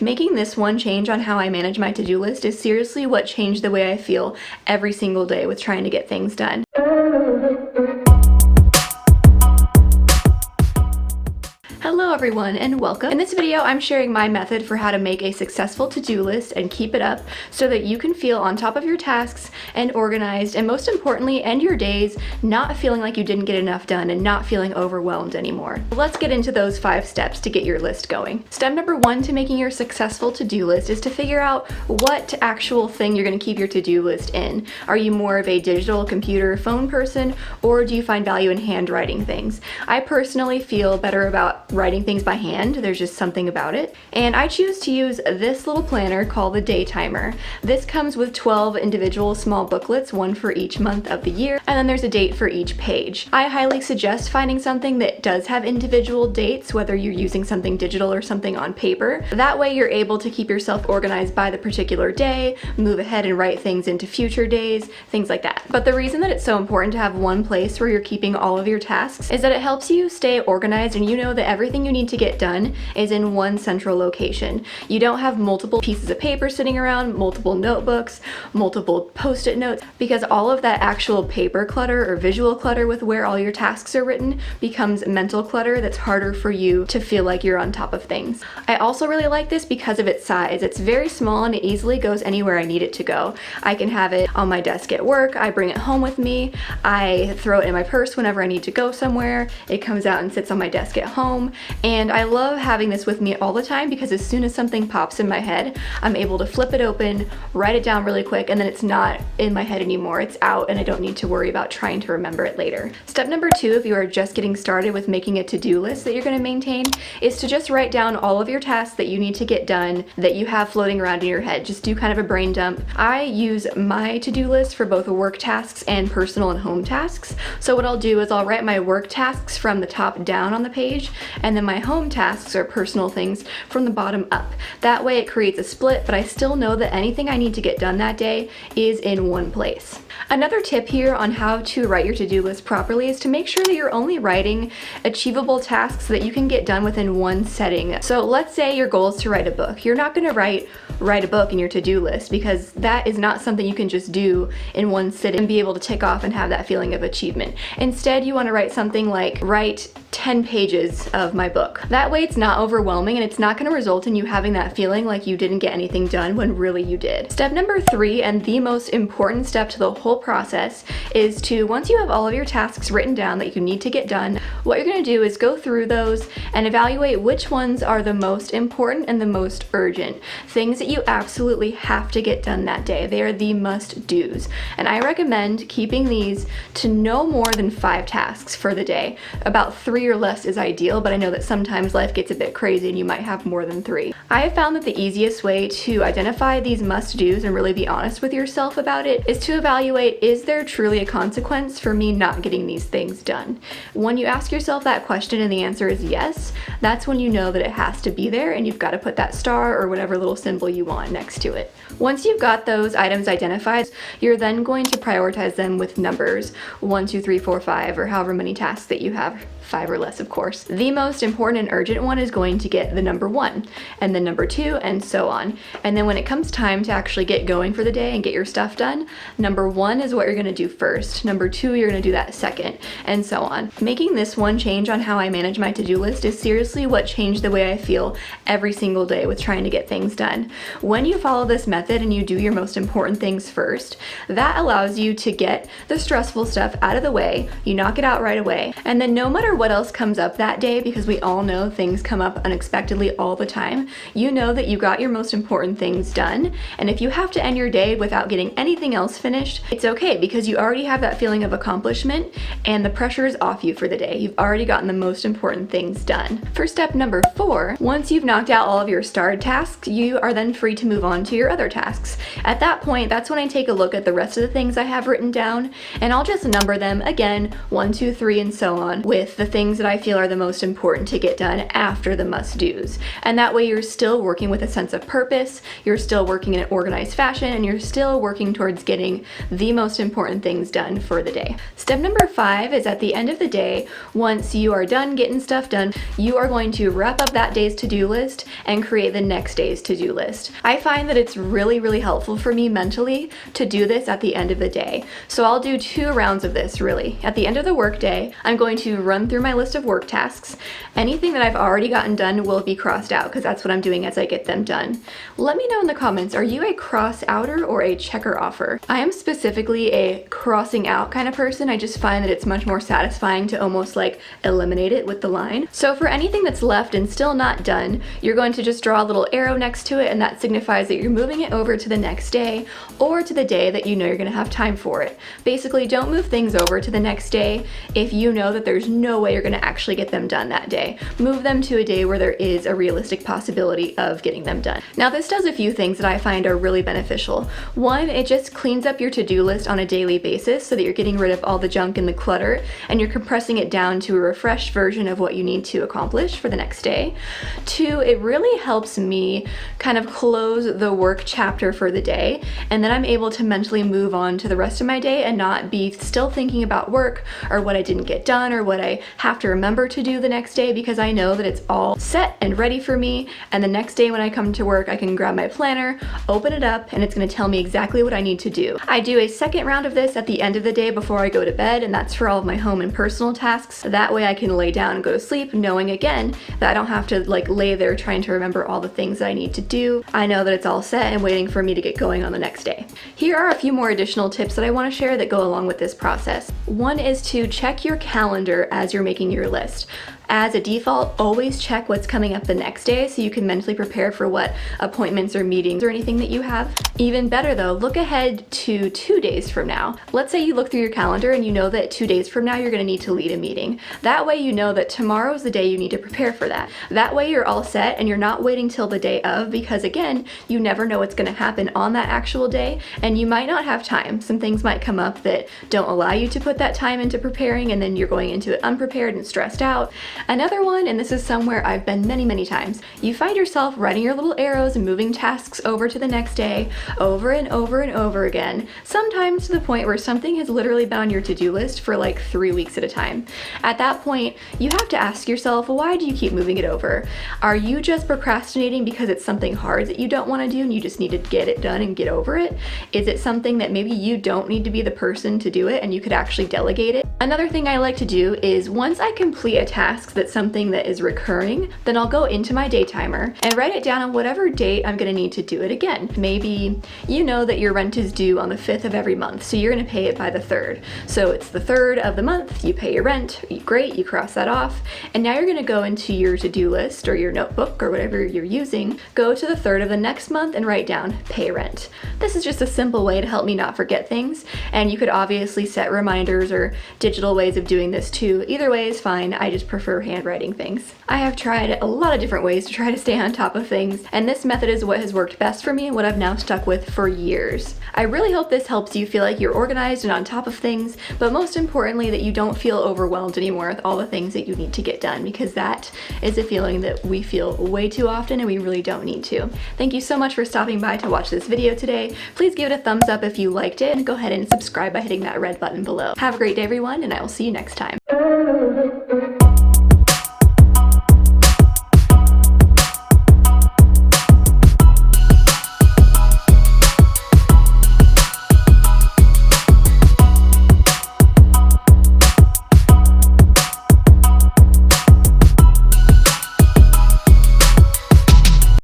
Making this one change on how I manage my to-do list is seriously what changed the way I feel every single day with trying to get things done. Hello everyone and welcome. In this video, I'm sharing my method for how to make a successful to-do list and keep it up so that you can feel on top of your tasks and organized, and most importantly, end your days not feeling like you didn't get enough done and not feeling overwhelmed anymore. Let's get into those 5 steps to get your list going. Step number 1 to making your successful to-do list is to figure out what actual thing you're going to keep your to-do list in. Are you more of a digital computer phone person, or do you find value in handwriting things? I personally feel better about writing things by hand. There's just something about it. And I choose to use this little planner called the Day Timer. This comes with 12 individual small booklets, one for each month of the year, and then there's a date for each page. I highly suggest finding something that does have individual dates, whether you're using something digital or something on paper. That way you're able to keep yourself organized by the particular day, move ahead and write things into future days, things like that. But the reason that it's so important to have one place where you're keeping all of your tasks is that it helps you stay organized, and you know that everything you need to get done is in one central location. You don't have multiple pieces of paper sitting around, multiple notebooks, multiple post-it notes, because all of that actual paper clutter or visual clutter with where all your tasks are written becomes mental clutter that's harder for you to feel like you're on top of things. I also really like this because of its size. It's very small and it easily goes anywhere I need it to go. I can have it on my desk at work, I bring it home with me, I throw it in my purse whenever I need to go somewhere, it comes out and sits on my desk at home. And I love having this with me all the time because as soon as something pops in my head, I'm able to flip it open, write it down really quick, and then it's not in my head anymore. It's out and I don't need to worry about trying to remember it later. Step number 2, if you are just getting started with making a to-do list that you're going to maintain, is to just write down all of your tasks that you need to get done that you have floating around in your head. Just do kind of a brain dump. I use my to-do list for both work tasks and personal and home tasks. So what I'll do is I'll write my work tasks from the top down on the page, and then my home tasks or personal things from the bottom up. That way it creates a split, but I still know that anything I need to get done that day is in one place. Another tip here on how to write your to-do list properly is to make sure that you're only writing achievable tasks that you can get done within one setting. So let's say your goal is to write a book. You're not going to write a book in your to-do list because that is not something you can just do in one sitting and be able to tick off and have that feeling of achievement. Instead, you want to write something like, write 10 pages of my book. That way it's not overwhelming and it's not going to result in you having that feeling like you didn't get anything done when really you did. Step number 3, and the most important step to the whole process, is to, once you have all of your tasks written down that you need to get done, what you're going to do is go through those and evaluate which ones are the most important and the most urgent. Things that you absolutely have to get done that day. They are the must-dos. And I recommend keeping these to no more than 5 tasks for the day. About 3 or less is ideal, but I know that sometimes life gets a bit crazy and you might have more than 3. I have found that the easiest way to identify these must-dos and really be honest with yourself about it is to evaluate, is there truly a consequence for me not getting these things done? When you ask yourself that question and the answer is yes, that's when you know that it has to be there and you've got to put that star or whatever little symbol you want next to it. Once you've got those items identified, you're then going to prioritize them with numbers 1, 2, 3, 4, 5, or however many tasks that you have. 5 or less, of course. The most important and urgent one is going to get the number 1, and then number 2, and so on. And then when it comes time to actually get going for the day and get your stuff done, number 1 is what you're going to do first, number 2 you're going to do that second, and so on. Making this one change on how I manage my to-do list is seriously what changed the way I feel every single day with trying to get things done. When you follow this method and you do your most important things first, that allows you to get the stressful stuff out of the way, you knock it out right away, and then no matter what else comes up that day, because we all know things come up unexpectedly all the time, you know that you got your most important things done. And if you have to end your day without getting anything else finished, it's okay because you already have that feeling of accomplishment and the pressure is off you for the day. You've already gotten the most important things done. For step number 4, once you've knocked out all of your starred tasks, you are then free to move on to your other tasks. At that point, that's when I take a look at the rest of the things I have written down, and I'll just number them again, 1, 2, 3, and so on, with the things that I feel are the most important to get done after the must-dos. And that way you're still working with a sense of purpose, you're still working in an organized fashion, and you're still working towards getting the most important things done for the day. Step number 5 is at the end of the day, once you are done getting stuff done, you are going to wrap up that day's to-do list and create the next day's to-do list. I find that it's really helpful for me mentally to do this at the end of the day. So I'll do 2 rounds of this really. At the end of the workday, I'm going to run through my list of work tasks. Anything that I've already gotten done will be crossed out because that's what I'm doing as I get them done. Let me know in the comments, are you a cross-outer or a checker-offer? I am specifically a crossing out kind of person. I just find that it's much more satisfying to almost like eliminate it with the line. So for anything that's left and still not done, you're going to just draw a little arrow next to it, and that signifies that you're moving it over to the next day or to the day that you know you're going to have time for it. Basically, don't move things over to the next day if you know that there's no way you're going to actually get them done that day. Move them to a day where there is a realistic possibility of getting them done. Now, this does a few things that I find are really beneficial. One, it just cleans up your to-do list on a daily basis so that you're getting rid of all the junk and the clutter, and you're compressing it down to a refreshed version of what you need to accomplish for the next day. 2, it really helps me kind of close the work chapter for the day, and then I'm able to mentally move on to the rest of my day and not be still thinking about work or what I didn't get done or what I have to remember to do the next day, because I know that it's all set and ready for me, and the next day when I come to work I can grab my planner, open it up, and it's going to tell me exactly what I need to do. I do a second round of this at the end of the day before I go to bed, and that's for all of my home and personal tasks. That way I can lay down and go to sleep knowing again that I don't have to like lay there trying to remember all the things that I need to do. I know that it's all set and waiting for me to get going on the next day. Here are a few more additional tips that I want to share that go along with this process. One is to check your calendar as you're making your list. As a default, always check what's coming up the next day so you can mentally prepare for what appointments or meetings or anything that you have. Even better though, look ahead to 2 days from now. Let's say you look through your calendar and you know that 2 days from now you're going to need to lead a meeting. That way you know that tomorrow's the day you need to prepare for that. That way you're all set and you're not waiting till the day of, because again, you never know what's going to happen on that actual day and you might not have time. Some things might come up that don't allow you to put that time into preparing, and then you're going into it unprepared and stressed out. Another one, and this is somewhere I've been many times, you find yourself writing your little arrows and moving tasks over to the next day over and over again, sometimes to the point where something has literally been on your to-do list for like 3 weeks at a time. At that point, you have to ask yourself, why do you keep moving it over? Are you just procrastinating because it's something hard that you don't want to do and you just need to get it done and get over it? Is it something that maybe you don't need to be the person to do it and you could actually delegate it? Another thing I like to do is once I complete a task that's something that is recurring, then I'll go into my day timer and write it down on whatever date I'm going to need to do it again. Maybe you know that your rent is due on the 5th of every month, so you're going to pay it by the 3rd. So it's the 3rd of the month, you pay your rent, great, you cross that off, and now you're going to go into your to-do list or your notebook or whatever you're using, go to the 3rd of the next month and write down pay rent. This is just a simple way to help me not forget things, and you could obviously set reminders or digital ways of doing this too. Either way is fine, I just prefer handwriting things. I have tried a lot of different ways to try to stay on top of things, and this method is what has worked best for me and what I've now stuck with for years. I really hope this helps you feel like you're organized and on top of things, but most importantly that you don't feel overwhelmed anymore with all the things that you need to get done, because that is a feeling that we feel way too often and we really don't need to. Thank you so much for stopping by to watch this video today. Please give it a thumbs up if you liked it, and go ahead and subscribe by hitting that red button below. Have a great day everyone, and I will see you next time.